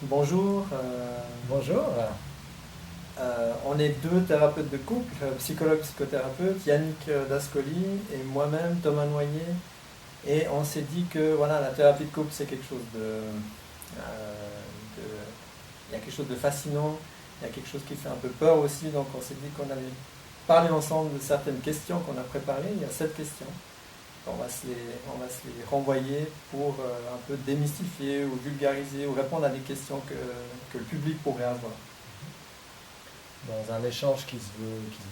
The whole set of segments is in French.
Bonjour, Bonjour. on est deux thérapeutes de couple, psychologue, psychothérapeute, Yannick Dascoli et moi-même, Thomas Noyer. Et on s'est dit que voilà, la thérapie de couple, c'est quelque chose il y a quelque chose de fascinant, il y a quelque chose qui fait un peu peur aussi. Donc on s'est dit qu'on allait parler ensemble de certaines questions qu'on a préparées. Il y a 7 questions. On va se les renvoyer pour un peu démystifier ou vulgariser ou répondre à des questions que le public pourrait avoir. Dans un échange qui se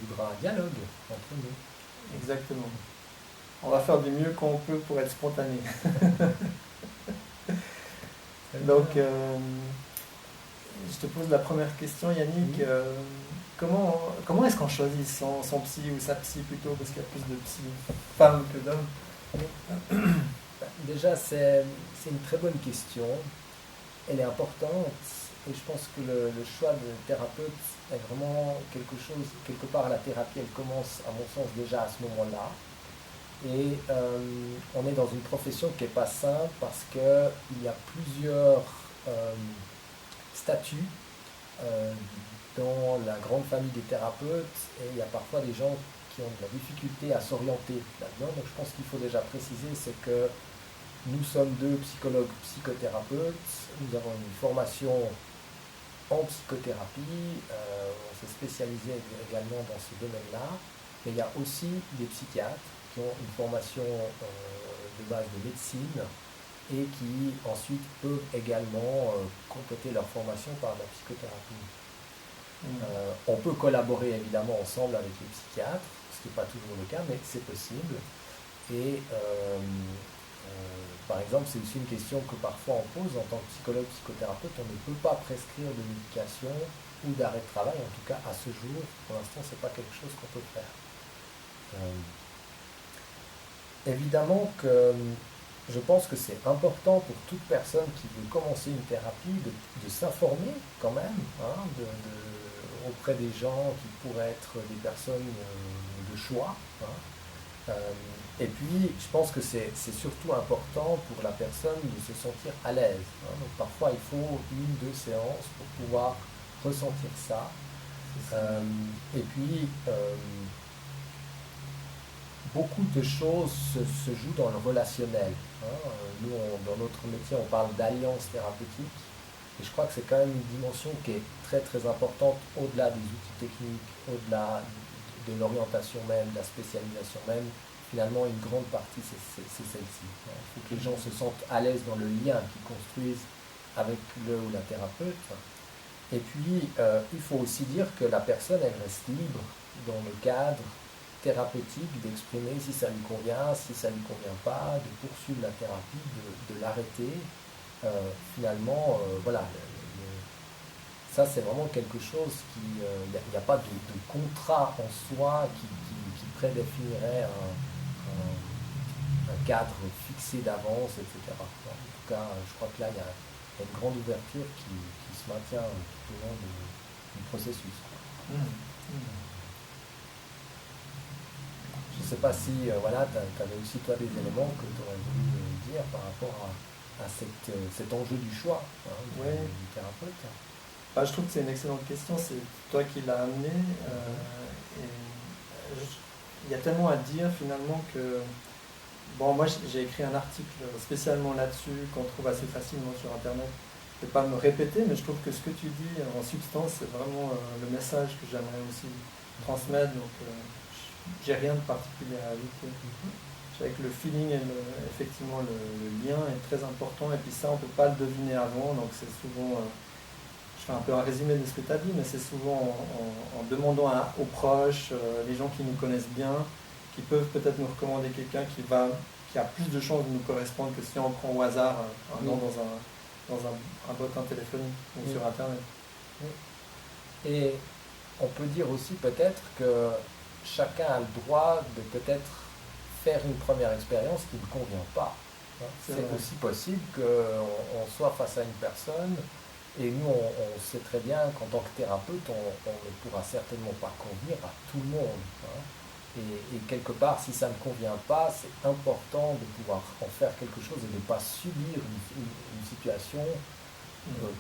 voudra un dialogue entre nous. Exactement. On va faire du mieux qu'on peut pour être spontané. Très Donc, bien. je te pose la première question, Yannick. Oui. Comment est-ce qu'on choisit son psy ou sa psy plutôt, parce qu'il y a plus de psy femmes que d'hommes? Déjà, c'est une très bonne question. Elle est importante et je pense que le choix de thérapeute est vraiment quelque chose, quelque part la thérapie, elle commence à mon sens déjà à ce moment-là. Et on est dans une profession qui n'est pas simple parce qu'il y a plusieurs euh, statuts euh, dans la grande famille des thérapeutes et il y a parfois des gens qui ont de la difficulté à s'orienter là-dedans. Donc je pense qu'il faut déjà préciser, c'est que nous sommes deux psychologues psychothérapeutes, nous avons une formation en psychothérapie, on s'est spécialisé également dans ce domaine-là, mais il y a aussi des psychiatres qui ont une formation de base de médecine et qui ensuite peuvent également compléter leur formation par la psychothérapie. On peut collaborer évidemment ensemble avec les psychiatres, ce qui n'est pas toujours le cas, mais c'est possible. Et par exemple, c'est aussi une question que parfois on pose en tant que psychologue, psychothérapeute, on ne peut pas prescrire de médication ou d'arrêt de travail, en tout cas à ce jour, pour l'instant, ce n'est pas quelque chose qu'on peut faire. Évidemment que je pense que c'est important pour toute personne qui veut commencer une thérapie de s'informer quand même, hein, auprès des gens qui pourraient être des personnes de choix. Hein. Et puis, je pense que c'est surtout important pour la personne de se sentir à l'aise. Hein. Donc, parfois, il faut une, deux séances pour pouvoir ressentir ça. Et puis, beaucoup de choses se jouent dans le relationnel. Hein. Nous, dans notre métier, on parle d'alliance thérapeutique. Et je crois que c'est quand même une dimension qui est très très importante au-delà des outils techniques, au-delà de l'orientation même, de la spécialisation même. Finalement, une grande partie, c'est celle-ci. Il faut que les gens se sentent à l'aise dans le lien qu'ils construisent avec le ou la thérapeute. Et puis, il faut aussi dire que la personne, elle reste libre dans le cadre thérapeutique d'exprimer si ça lui convient, si ça ne lui convient pas, de poursuivre la thérapie, de l'arrêter. Finalement, voilà, ça c'est vraiment quelque chose qui, il n'y a pas de contrat en soi qui prédéfinirait un cadre fixé d'avance, etc. En tout cas, je crois que là, il y a une grande ouverture qui se maintient tout au long du processus. Mmh. Mmh. Je ne sais pas si voilà, tu avais aussi toi des éléments que tu aurais voulu dire par rapport à cet enjeu du choix, hein, Oui. du thérapeute. Je trouve que c'est une excellente question, c'est toi qui l'as amené. Il y a tellement à dire finalement que bon, moi j'ai écrit un article spécialement là-dessus qu'on trouve assez facilement sur internet. Je ne vais pas me répéter, mais je trouve que ce que tu dis en substance, c'est vraiment le message que j'aimerais aussi transmettre. Donc j'ai rien de particulier à ajouter. Je dirais que le feeling et effectivement le lien est très important, et puis ça on ne peut pas le deviner avant, donc c'est souvent, je fais un peu un résumé de ce que tu as dit, mais c'est souvent en demandant aux proches, les gens qui nous connaissent bien, qui peuvent peut-être nous recommander quelqu'un qui a plus de chances de nous correspondre que si on prend au hasard un nom dans un bottin téléphonique ou sur internet. Et on peut dire aussi peut-être que chacun a le droit de peut-être faire une première expérience qui ne convient pas. Hein. C'est aussi possible qu'on soit face à une personne et nous on sait très bien qu'en tant que thérapeute on ne pourra certainement pas convenir à tout le monde. Hein. Et quelque part, si ça ne convient pas, c'est important de pouvoir en faire quelque chose et de ne pas subir une situation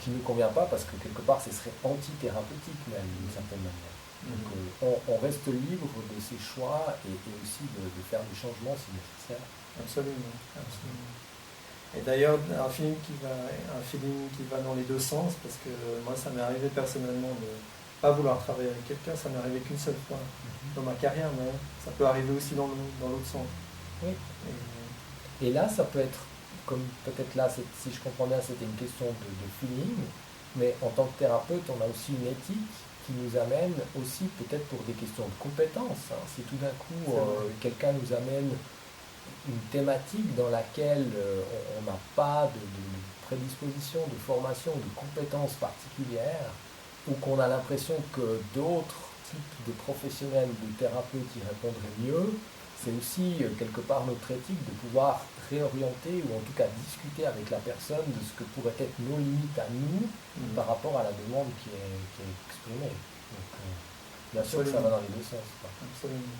qui ne nous convient pas parce que quelque part ce serait antithérapeutique même d'une certaine manière. Donc on reste libre de ses choix et aussi de faire des changements si nécessaire. Absolument, absolument. Et d'ailleurs, un feeling qui va dans les deux sens, parce que moi, ça m'est arrivé personnellement de ne pas vouloir travailler avec quelqu'un, ça m'est arrivé qu'une seule fois dans ma carrière, mais ça peut arriver aussi dans l'autre sens. Oui. Et là, ça peut être, comme peut-être là, si je comprends bien, c'était une question de feeling, mais en tant que thérapeute, on a aussi une éthique qui nous amène aussi peut-être pour des questions de compétences. Si tout d'un coup, quelqu'un nous amène une thématique dans laquelle on n'a pas de prédisposition, de formation, de compétences particulières, ou qu'on a l'impression que d'autres types de professionnels ou de thérapeutes y répondraient mieux, c'est aussi quelque part notre éthique de pouvoir réorienter ou en tout cas discuter avec la personne de ce que pourraient être nos limites à nous par rapport à la demande qui est exprimée. Donc, bien sûr que ça va dans les deux sens. Absolument.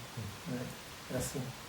Ouais. Merci.